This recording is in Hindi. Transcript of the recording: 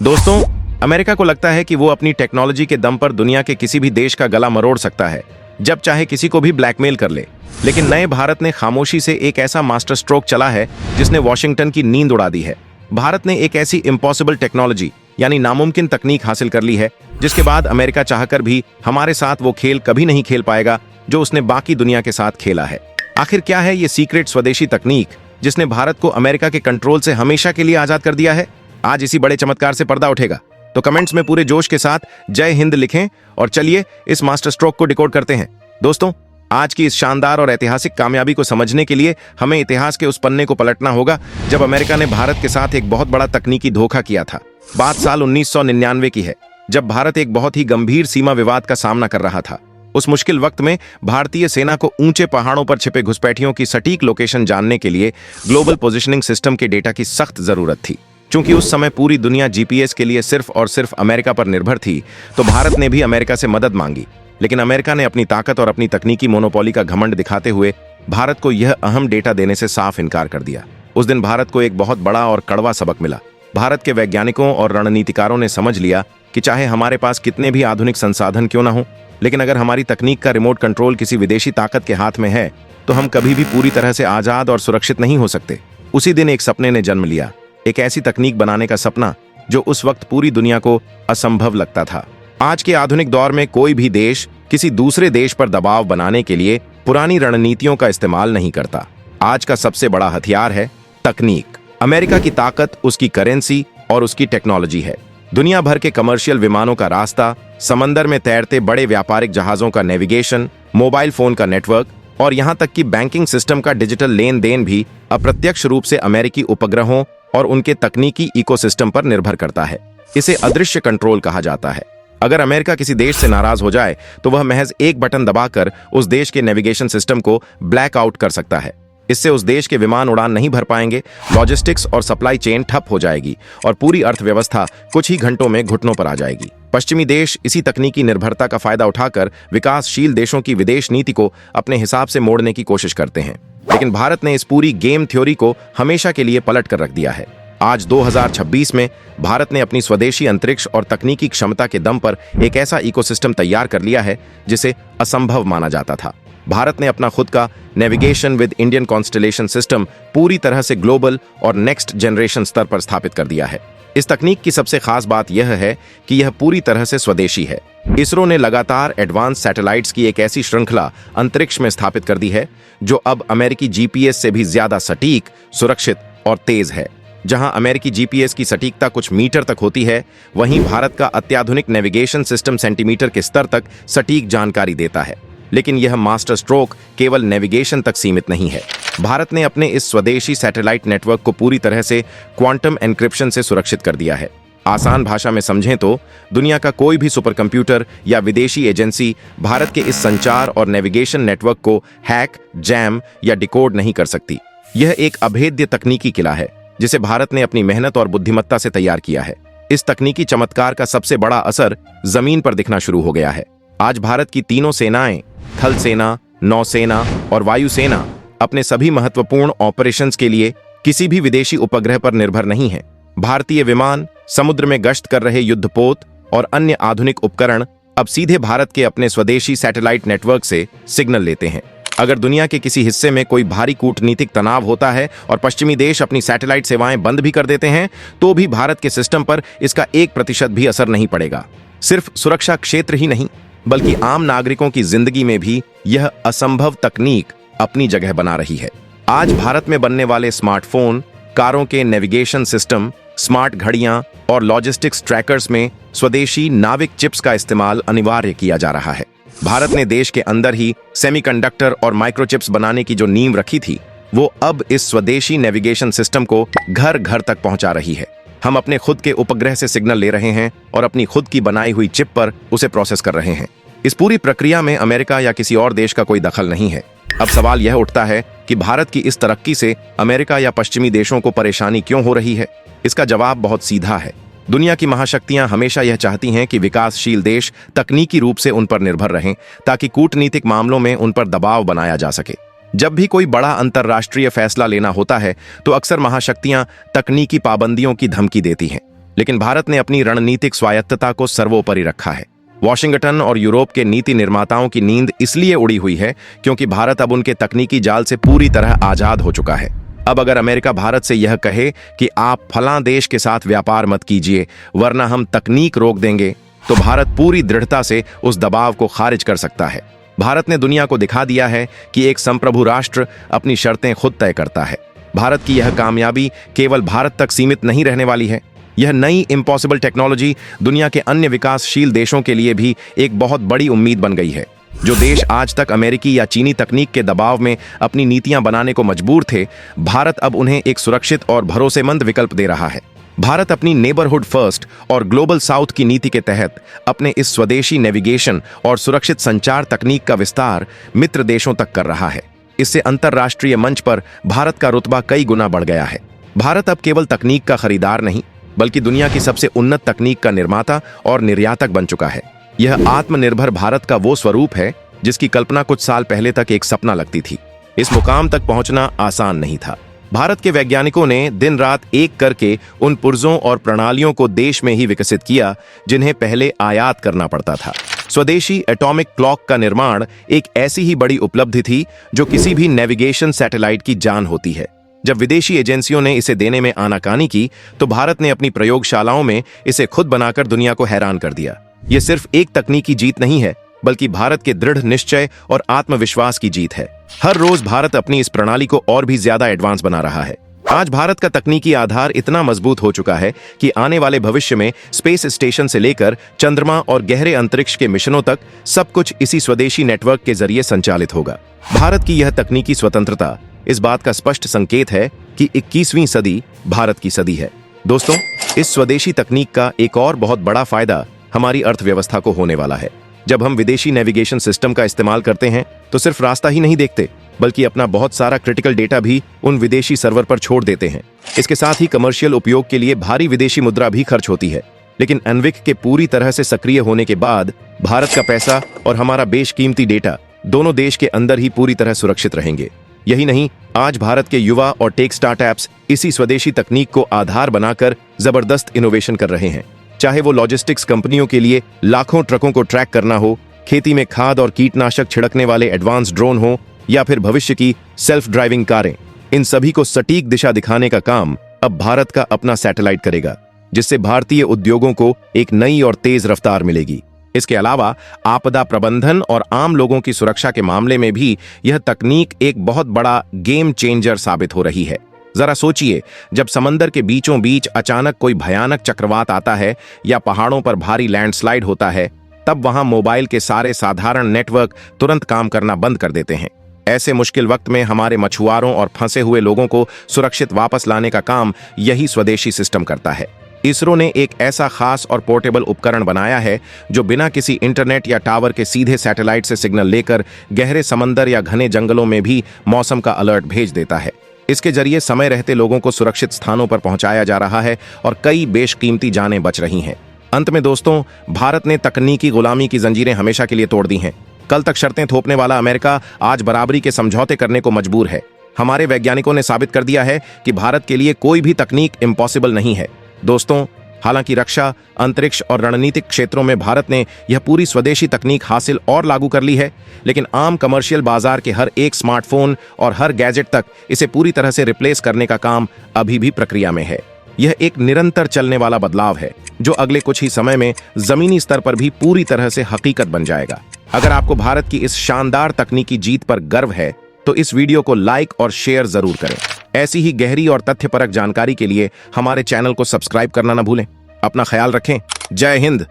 दोस्तों, अमेरिका को लगता है कि वो अपनी टेक्नोलॉजी के दम पर दुनिया के किसी भी देश का गला मरोड़ सकता है, जब चाहे किसी को भी ब्लैकमेल कर ले। लेकिन नए भारत ने खामोशी से एक ऐसा मास्टर स्ट्रोक चला है जिसने वॉशिंगटन की नींद उड़ा दी है। भारत ने एक ऐसी इम्पॉसिबल टेक्नोलॉजी यानी नामुमकिन तकनीक हासिल कर ली है जिसके बाद अमेरिका चाहकर भी हमारे साथ वो खेल कभी नहीं खेल पाएगा जो उसने बाकी दुनिया के साथ खेला है। आखिर क्या है ये सीक्रेट स्वदेशी तकनीक जिसने भारत को अमेरिका के कंट्रोल से हमेशा के लिए आजाद कर दिया है? आज इसी बड़े चमत्कार से पर्दा उठेगा। तो कमेंट्स में पूरे जोश के साथ जय हिंद लिखें और चलिए इस मास्टर स्ट्रोक को डिकोड करते हैं। दोस्तों, आज की इस शानदार और ऐतिहासिक कामयाबी को समझने के लिए हमें इतिहास के उस पन्ने को पलटना होगा जब अमेरिका ने भारत के साथ एक बहुत बड़ा तकनीकी धोखा किया था। बात साल 1999 की है, जब भारत एक बहुत ही गंभीर सीमा विवाद का सामना कर रहा था। उस मुश्किल वक्त में भारतीय सेना को ऊंचे पहाड़ों पर छिपे घुसपैठियों की सटीक लोकेशन जानने के लिए ग्लोबल पोजिशनिंग सिस्टम के डेटा की सख्त जरूरत थी। चूंकि उस समय पूरी दुनिया जीपीएस के लिए सिर्फ और सिर्फ अमेरिका पर निर्भर थी, तो भारत ने भी अमेरिका से मदद मांगी। लेकिन अमेरिका ने अपनी ताकत और अपनी तकनीकी मोनोपोली का घमंड दिखाते हुए भारत को यह अहम डेटा देने से साफ इनकार कर दिया। उस दिन भारत को एक बहुत बड़ा और कड़वा सबक मिला। भारत के वैज्ञानिकों और रणनीतिकारों ने समझ लिया कि चाहे हमारे पास कितने भी आधुनिक संसाधन क्यों न हो, लेकिन अगर हमारी तकनीक का रिमोट कंट्रोल किसी विदेशी ताकत के हाथ में है तो हम कभी भी पूरी तरह से आजाद और सुरक्षित नहीं हो सकते। उसी दिन एक सपने ने जन्म लिया, एक ऐसी तकनीक बनाने का सपना जो उस वक्त पूरी दुनिया को असंभव लगता था। आज के आधुनिक दौर में कोई भी देश किसी दूसरे देश पर दबाव बनाने के लिए पुरानी रणनीतियों का इस्तेमाल नहीं करता। आज का सबसे बड़ा हथियार है तकनीक। अमेरिका की ताकत उसकी करेंसी और उसकी टेक्नोलॉजी है। दुनिया भर के कमर्शियल विमानों का रास्ता, समंदर में तैरते बड़े व्यापारिक जहाजों का नेविगेशन, मोबाइल फोन का नेटवर्क और यहां तक कि बैंकिंग सिस्टम का डिजिटल लेन देन भी अप्रत्यक्ष रूप से अमेरिकी उपग्रहों और उनके तकनीकी इकोसिस्टम पर निर्भर करता है। इसे अदृश्य कंट्रोल कहा जाता है। अगर अमेरिका किसी देश से नाराज हो जाए तो वह महज एक बटन दबाकर उस देश के नेविगेशन सिस्टम को ब्लैक आउट कर सकता है। इससे उस देश के विमान उड़ान नहीं भर पाएंगे, लॉजिस्टिक्स और सप्लाई चेन ठप हो जाएगी और पूरी अर्थव्यवस्था कुछ ही घंटों में घुटनों पर आ जाएगी। पश्चिमी देश इसी तकनीकी निर्भरता का फायदा उठाकर विकासशील देशों की विदेश नीति को अपने हिसाब से मोड़ने की कोशिश करते हैं। लेकिन भारत ने इस पूरी गेम थ्योरी को हमेशा के लिए पलट कर रख दिया है। आज 2026 में भारत ने अपनी स्वदेशी अंतरिक्ष और तकनीकी क्षमता के दम पर एक ऐसा इकोसिस्टम तैयार कर लिया है जिसे असंभव माना जाता था। भारत ने अपना खुद का navigation with Indian constellation system पूरी तरह से ग्लोबल और नेक्स्ट जनरेशन स्तर पर स्थापित कर दिया है। इस तकनीक की सबसे खास बात यह है कि यह पूरी तरह से स्वदेशी है। इसरो ने लगातार एडवांस सैटेलाइट्स की एक ऐसी श्रृंखला अंतरिक्ष में स्थापित कर दी है जो अब अमेरिकी जीपीएस से भी ज्यादा सटीक, सुरक्षित और तेज है। जहां अमेरिकी जीपीएस की सटीकता कुछ मीटर तक होती है, वहीं भारत का अत्याधुनिक नेविगेशन सिस्टम सेंटीमीटर के स्तर तक सटीक जानकारी देता है। लेकिन यह मास्टर स्ट्रोक केवल नेविगेशन तक सीमित नहीं है। भारत ने अपने इस स्वदेशी सैटेलाइट नेटवर्क को पूरी तरह से क्वांटम एन्क्रिप्शन से सुरक्षित कर दिया है। आसान भाषा में समझें तो दुनिया का कोई भी सुपर कंप्यूटर या विदेशी एजेंसी भारत के इस संचार और नेविगेशन नेटवर्क को हैक, जैम या डिकोड नहीं कर सकती। यह एक अभेद्य तकनीकी किला है जिसे भारत ने अपनी मेहनत और बुद्धिमत्ता से तैयार किया है। इस तकनीकी चमत्कार का सबसे बड़ा असर जमीन पर दिखना शुरू हो गया है। आज भारत की तीनों सेनाएं, थल सेना, नौसेना और वायुसेना, अपने सभी महत्वपूर्ण ऑपरेशंस के लिए किसी भी विदेशी उपग्रह पर निर्भर नहीं है। भारतीय विमान, समुद्र में गश्त कर रहे युद्धपोत और अन्य आधुनिक उपकरण अब सीधे भारत के अपने स्वदेशी सैटेलाइट नेटवर्क से सिग्नल लेते हैं। अगर दुनिया के किसी हिस्से में कोई भारी कूटनीतिक तनाव होता है और पश्चिमी देश अपनी सैटेलाइट सेवाएं बंद भी कर देते हैं, तो भी भारत के सिस्टम पर इसका 1% भी असर नहीं पड़ेगा। सिर्फ सुरक्षा क्षेत्र ही नहीं, बल्कि आम नागरिकों की जिंदगी में भी यह असंभव तकनीक अपनी जगह बना रही है। आज भारत में बनने वाले स्मार्टफोन, कारों के नेविगेशन सिस्टम, स्मार्ट घड़ियां और लॉजिस्टिक्स ट्रैकर्स में स्वदेशी नाविक चिप्स का इस्तेमाल अनिवार्य किया जा रहा है। भारत ने देश के अंदर ही सेमीकंडक्टर और माइक्रोचिप्स बनाने की जो नींव रखी थी, वो अब इस स्वदेशी नेविगेशन सिस्टम को घर घर तक पहुंचा रही है। हम अपने खुद के उपग्रह से सिग्नल ले रहे हैं और अपनी खुद की बनाई हुई चिप पर उसे प्रोसेस कर रहे हैं। इस पूरी प्रक्रिया में अमेरिका या किसी और देश का कोई दखल नहीं है। अब सवाल यह उठता है कि भारत की इस तरक्की से अमेरिका या पश्चिमी देशों को परेशानी क्यों हो रही है? इसका जवाब बहुत सीधा है। दुनिया की महाशक्तियां हमेशा यह चाहती हैं कि विकासशील देश तकनीकी रूप से उन पर निर्भर रहें ताकि कूटनीतिक मामलों में उन पर दबाव बनाया जा सके। जब भी कोई बड़ा अंतर्राष्ट्रीय फैसला लेना होता है तो अक्सर महाशक्तियां तकनीकी पाबंदियों की धमकी देती हैं। लेकिन भारत ने अपनी रणनीतिक स्वायत्तता को सर्वोपरि रखा है। वॉशिंगटन और यूरोप के नीति निर्माताओं की नींद इसलिए उड़ी हुई है क्योंकि भारत अब उनके तकनीकी जाल से पूरी तरह आजाद हो चुका है। अब अगर अमेरिका भारत से यह कहे कि आप फलां देश के साथ व्यापार मत कीजिए वरना हम तकनीक रोक देंगे, तो भारत पूरी दृढ़ता से उस दबाव को खारिज कर सकता है। भारत ने दुनिया को दिखा दिया है कि एक संप्रभु राष्ट्र अपनी शर्तें खुद तय करता है। भारत की यह कामयाबी केवल भारत तक सीमित नहीं रहने वाली है। यह नई इम्पॉसिबल टेक्नोलॉजी दुनिया के अन्य विकासशील देशों के लिए भी एक बहुत बड़ी उम्मीद बन गई है। जो देश आज तक अमेरिकी या चीनी तकनीक के दबाव में अपनी नीतियां बनाने को मजबूर थे, भारत अब उन्हें एक सुरक्षित और भरोसेमंद विकल्प दे रहा है। भारत अपनी नेबरहुड फर्स्ट और ग्लोबल साउथ की नीति के तहत अपने इस स्वदेशी नेविगेशन और सुरक्षित संचार तकनीक का विस्तार मित्र देशों तक कर रहा है। इससे अंतर्राष्ट्रीय मंच पर भारत का रुतबा कई गुना बढ़ गया है। भारत अब केवल तकनीक का खरीदार नहीं बल्कि दुनिया की सबसे उन्नत तकनीक का निर्माता और निर्यातक बन चुका है। यह आत्मनिर्भर भारत का वो स्वरूप है जिसकी कल्पना कुछ साल पहले तक एक सपना लगती थी। इस मुकाम तक पहुंचना आसान नहीं था। भारत के वैज्ञानिकों ने दिन रात एक करके उन पुर्जों और प्रणालियों को देश में ही विकसित किया जिन्हें पहले आयात करना पड़ता था। स्वदेशी एटॉमिक क्लॉक का निर्माण एक ऐसी ही बड़ी उपलब्धि थी जो किसी भी नेविगेशन सैटेलाइट की जान होती है। जब विदेशी एजेंसियों ने इसे देने में आनाकानी की तो भारत ने अपनी प्रयोगशालाओं में इसे खुद बनाकर दुनिया को हैरान कर दिया। यह सिर्फ एक तकनीकी जीत नहीं है बल्कि भारत के दृढ़ निश्चय और आत्मविश्वास की जीत है। हर रोज भारत अपनी इस प्रणाली को और भी ज्यादा एडवांस बना रहा है। आज भारत का तकनीकी आधार इतना मजबूत हो चुका है कि आने वाले भविष्य में स्पेस स्टेशन से लेकर चंद्रमा और गहरे अंतरिक्ष के मिशनों तक सब कुछ इसी स्वदेशी नेटवर्क के जरिए संचालित होगा। भारत की यह तकनीकी स्वतंत्रता इस बात का स्पष्ट संकेत है कि 21वीं सदी भारत की सदी है। दोस्तों, इस स्वदेशी तकनीक का एक और बहुत बड़ा फायदा हमारी अर्थव्यवस्था को होने वाला है। जब हम विदेशी नेविगेशन सिस्टम का इस्तेमाल करते हैं तो सिर्फ रास्ता ही नहीं देखते बल्कि अपना बहुत सारा क्रिटिकल डेटा भी उन विदेशी सर्वर पर छोड़ देते हैं। इसके साथ ही कमर्शियल उपयोग के लिए भारी विदेशी मुद्रा भी खर्च होती है। लेकिन एनविक के पूरी तरह से सक्रिय होने के बाद भारत का पैसा और हमारा बेशकीमती डेटा दोनों देश के अंदर ही पूरी तरह सुरक्षित रहेंगे। यही नहीं, आज भारत के युवा और टेक स्टार्टअप्स इसी स्वदेशी तकनीक को आधार बनाकर जबरदस्त इनोवेशन कर रहे हैं। चाहे वो लॉजिस्टिक्स कंपनियों के लिए लाखों ट्रकों को ट्रैक करना हो, खेती में खाद और कीटनाशक छिड़कने वाले एडवांस ड्रोन हो या फिर भविष्य की सेल्फ ड्राइविंग कारें, इन सभी को सटीक दिशा दिखाने का काम अब भारत का अपना सैटेलाइट करेगा, जिससे भारतीय उद्योगों को एक नई और तेज रफ्तार मिलेगी। इसके अलावा आपदा प्रबंधन और आम लोगों की सुरक्षा के मामले में भी यह तकनीक एक बहुत बड़ा गेम चेंजर साबित हो रही है। जरा सोचिए, जब समंदर के बीचों बीच अचानक कोई भयानक चक्रवात आता है या पहाड़ों पर भारी लैंडस्लाइड होता है, तब वहां मोबाइल के सारे साधारण नेटवर्क तुरंत काम करना बंद कर देते हैं। ऐसे मुश्किल वक्त में हमारे मछुआरों और फंसे हुए लोगों को सुरक्षित वापस लाने का काम यही स्वदेशी सिस्टम करता है। इसरो ने एक ऐसा खास और पोर्टेबल उपकरण बनाया है जो बिना किसी इंटरनेट या टावर के सीधे सैटेलाइट से सिग्नल लेकर गहरे समंदर या घने जंगलों में भी मौसम का अलर्ट भेज देता है। इसके जरिए समय रहते लोगों को सुरक्षित स्थानों पर पहुंचाया जा रहा है और कई बेशकीमती जानें बच रही हैं। अंत में दोस्तों, भारत ने तकनीकी गुलामी की जंजीरें हमेशा के लिए तोड़ दी हैं। कल तक शर्तें थोपने वाला अमेरिका आज बराबरी के समझौते करने को मजबूर है। हमारे वैज्ञानिकों ने साबित कर दिया है कि भारत के लिए कोई भी तकनीक इम्पॉसिबल नहीं है। दोस्तों, हालांकि रक्षा, अंतरिक्ष और रणनीतिक क्षेत्रों में भारत ने यह पूरी स्वदेशी तकनीक हासिल और लागू कर ली है, लेकिन आम कमर्शियल बाजार के हर एक स्मार्टफोन और हर गैजेट तक इसे पूरी तरह से रिप्लेस करने का काम अभी भी प्रक्रिया में है। यह एक निरंतर चलने वाला बदलाव है जो अगले कुछ ही समय में जमीनी स्तर पर भी पूरी तरह से हकीकत बन जाएगा। अगर आपको भारत की इस शानदार तकनीकी जीत पर गर्व है तो इस वीडियो को लाइक और शेयर जरूर करें। ऐसी ही गहरी और तथ्यपरक जानकारी के लिए हमारे चैनल को सब्सक्राइब करना न भूलें। अपना ख्याल रखें। जय हिंद।